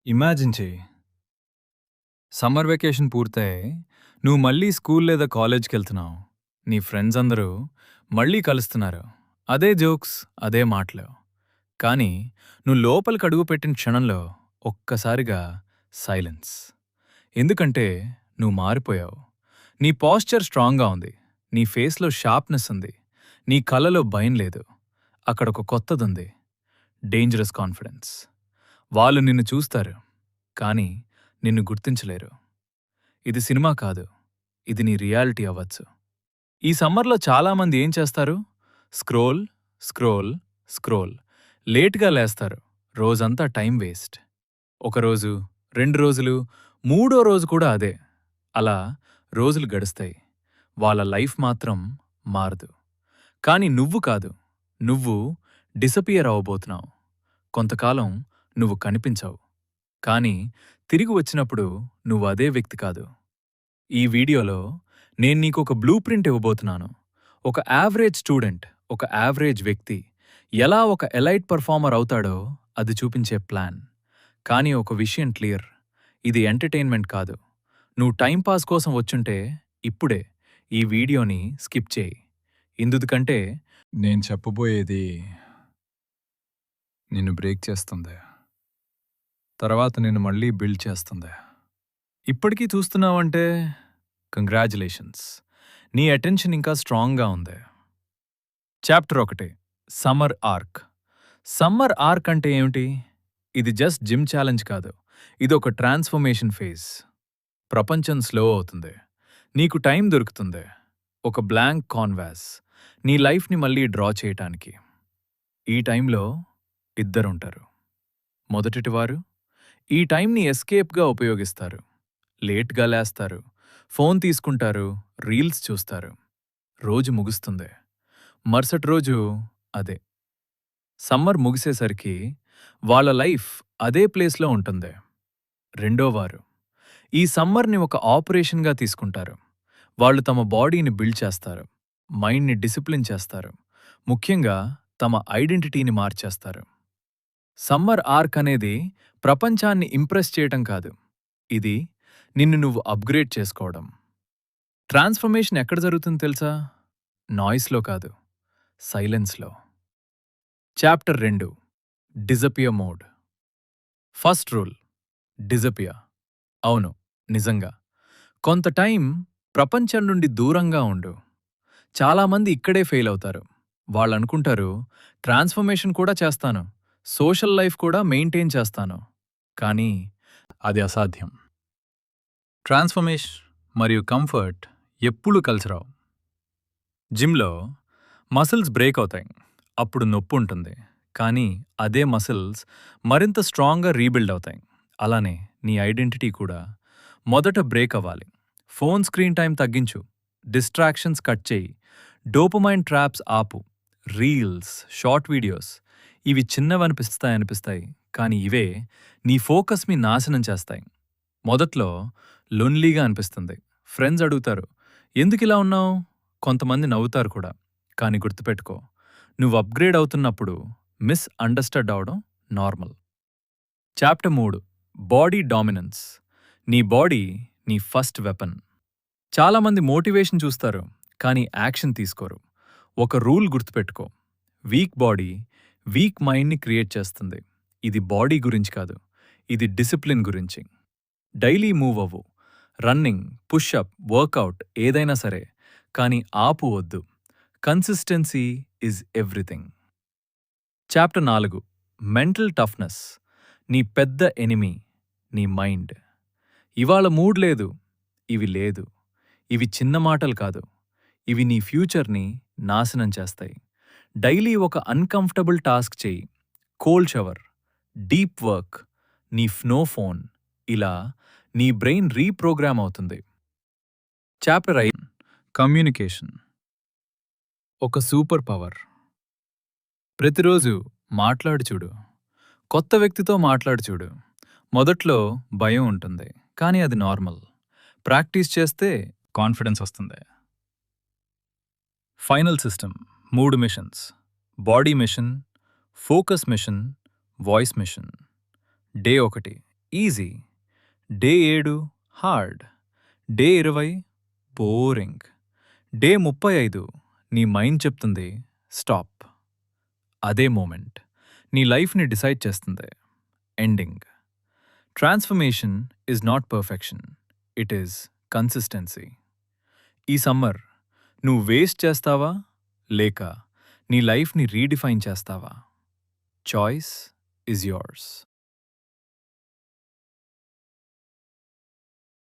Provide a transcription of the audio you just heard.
Imagine చెయ్యి. Summer vacation పూర్తయ్యాయి. నువ్వు మళ్ళీ స్కూల్ లేదా కాలేజ్‌కెళ్తున్నావు. నీ ఫ్రెండ్స్ అందరూ మళ్ళీ కలుస్తున్నారు. అదే జోక్స్, అదే మాటలు. కానీ నువ్వు లోపలికి అడుగుపెట్టిన క్షణంలో ఒక్కసారిగా సైలెన్స్. ఎందుకంటే నువ్వు మారిపోయావు. నీ పోస్చర్ స్ట్రాంగ్‌గా ఉంది. నీ ఫేస్‌లో షార్ప్‌నెస్ ఉంది. నీ కళ్ళలో భయం లేదు. అక్కడొక కొత్తదుంది. Dangerous confidence. వాళ్ళు నిన్ను చూస్తారు. కానీ నిన్ను గుర్తించలేరు. ఇది సినిమా కాదు. ఇది నీ రియాలిటీ అవ్వచ్చు. ఈ సమ్మర్‌లో చాలామంది ఏం చేస్తారు? Scroll, scroll, scroll. లేట్‌గా లేస్తారు. రోజంతా టైం వేస్ట్. ఒకరోజు, 2 రోజులు, మూడో రోజు కూడా అదే. అలా రోజులు గడుస్తాయి. వాళ్ళ లైఫ్ మాత్రం మారదు. కానీ నువ్వు కాదు. నువ్వు డిసపియర్ అవ్వబోతున్నావు. కొంతకాలం నువ్వు కనిపించవు. కానీ తిరిగి వచ్చినప్పుడు నువ్వు అదే వ్యక్తి కాదు. ఈ వీడియోలో నేను నీకొక బ్లూ ప్రింట్ ఇవ్వబోతున్నాను. ఒక యావరేజ్ స్టూడెంట్, ఒక యావరేజ్ వ్యక్తి ఎలా ఒక ఎలైట్ పర్ఫార్మర్ అవుతాడో అది చూపించే ప్లాన్. కానీ ఒక విషయం క్లియర్. ఇది ఎంటర్టైన్మెంట్ కాదు. నువ్వు టైంపాస్ కోసం వచ్చుంటే ఇప్పుడే ఈ వీడియోని స్కిప్ చేయి. ఎందుకంటే నేను చెప్పబోయేది నిన్ను బ్రేక్ చేస్తుంది. తర్వాత నిన్ను మళ్ళీ బిల్డ్ చేస్తుంది. ఇప్పటికీ చూస్తున్నావంటే కంగ్రాచ్యులేషన్స్. నీ అటెన్షన్ ఇంకా స్ట్రాంగ్గా ఉంది. Chapter 1, summer arc. Summer arc అంటే ఏమిటి? ఇది జస్ట్ జిమ్ ఛాలెంజ్ కాదు. ఇదొక ట్రాన్స్ఫర్మేషన్ ఫేజ్. ప్రపంచం స్లో అవుతుంది. నీకు టైం దొరుకుతుంది. ఒక బ్లాంక్ కాన్వాస్ నీ లైఫ్ని మళ్ళీ డ్రా చేయటానికి. ఈ టైంలో ఇద్దరుంటారు. మొదటివారు ఈ టైంని ఎస్కేప్గా ఉపయోగిస్తారు. లేట్గా లేస్తారు, ఫోన్ తీసుకుంటారు, రీల్స్ చూస్తారు. రోజు ముగుస్తుంది. మరుసటి రోజు అదే. సమ్మర్ ముగిసేసరికి వాళ్ళ లైఫ్ అదే ప్లేస్లో ఉంటుంది. రెండోవారు ఈ సమ్మర్ని ఒక ఆపరేషన్గా తీసుకుంటారు. వాళ్ళు తమ బాడీని బిల్డ్ చేస్తారు, మైండ్ని డిసిప్లిన్ చేస్తారు, ముఖ్యంగా తమ ఐడెంటిటీని మార్చేస్తారు. సమ్మర్ ఆర్క్ అనేది ప్రపంచాన్ని ఇంప్రెస్ చేయటం కాదు. ఇది నిన్ను నువ్వు అప్గ్రేడ్ చేసుకోవడం. ట్రాన్స్ఫర్మేషన్ ఎక్కడ జరుగుతుంది తెలుసా? నాయిస్లో కాదు, సైలెన్స్లో. Chapter 2, disappear mode. First rule, disappear. అవును, నిజంగా. కొంత టైం ప్రపంచం నుండి దూరంగా ఉండు. చాలామంది ఇక్కడే ఫెయిల్ అవుతారు. వాళ్ళనుకుంటారు ట్రాన్స్ఫర్మేషన్ కూడా చేస్తాను, సోషల్ లైఫ్ కూడా మెయింటైన్ చేస్తాను. కానీ అది అసాధ్యం. ట్రాన్స్ఫర్మేషన్ మరియు కంఫర్ట్ ఎప్పుడూ కలిసిరావు. జిమ్లో మసిల్స్ బ్రేక్ అవుతాయి. అప్పుడు నొప్పి ఉంటుంది. కానీ అదే మసిల్స్ మరింత స్ట్రాంగ్గా రీబిల్డ్ అవుతాయి. అలానే నీ ఐడెంటిటీ కూడా మొదట బ్రేక్ అవ్వాలి. ఫోన్ స్క్రీన్ టైం తగ్గించు, డిస్ట్రాక్షన్స్ కట్ చేయి, డోపమైన్ ట్రాప్స్ ఆపు. రీల్స్, షార్ట్ వీడియోస్ ఇవి చిన్నవనిపిస్తాయి, కానీ ఇవే నీ ఫోకస్ని నాశనం చేస్తాయి. మొదట్లో లొన్లీగా అనిపిస్తుంది. ఫ్రెండ్స్ అడుగుతారు, ఎందుకిలా ఉన్నావు? కొంతమంది నవ్వుతారు కూడా. కానీ గుర్తుపెట్టుకో, నువ్వు అప్గ్రేడ్ అవుతున్నప్పుడు మిస్ అండర్స్టాండ్ అవడం నార్మల్. Chapter 3, body dominance. నీ బాడీ నీ ఫస్ట్ వెపన్. చాలామంది మోటివేషన్ చూస్తారు, కానీ యాక్షన్ తీసుకోరు. ఒక రూల్ గుర్తుపెట్టుకో, వీక్ బాడీ వీక్ మైండ్ని క్రియేట్ చేస్తుంది. ఇది బాడీ గురించి కాదు, ఇది డిసిప్లిన్ గురించి. డైలీ మూవ్ అవ్వు. రన్నింగ్, పుషప్, వర్కౌట్ ఏదైనా సరే, కానీ ఆపు వద్దు. Consistency is everything. Chapter 4, mental toughness. నీ పెద్ద ఎనిమీ నీ మైండ్. ఇవాళ మూడ్ లేదు, ఇవి లేదు. ఇవి చిన్న మాటలు కాదు. ఇవి నీ ఫ్యూచర్ని నాశనం చేస్తాయి. డైలీ ఒక అన్కంఫర్టబుల్ టాస్క్ చేయి. కోల్డ్ షవర్, డీప్ వర్క్, నీ నో ఫోన్. ఇలా నీ బ్రెయిన్ రీప్రోగ్రామ్ అవుతుంది. Chapter 5, communication. ఒక సూపర్ పవర్. ప్రతిరోజు మాట్లాడు చూడు. కొత్త వ్యక్తితో మాట్లాడు చూడు. మొదట్లో భయం ఉంటుంది, కానీ అది నార్మల్. ప్రాక్టీస్ చేస్తే కాన్ఫిడెన్స్ వస్తుంది. Final system 3 missions: body mission, focus mission, voice mission. Day 1, easy. Day 7 hard. Day 20 boring. Day 35 నీ మైండ్ చెప్తుంది స్టాప్. అదే మూమెంట్ నీ లైఫ్ని డిసైడ్ చేస్తుంది. Ending. Transformation is not perfection, it is consistency. ఈ summer నువ్వు వేస్ట్ చేస్తావా లేక నీ లైఫ్ని రీడిఫైన్ చేస్తావా? Choice is yours.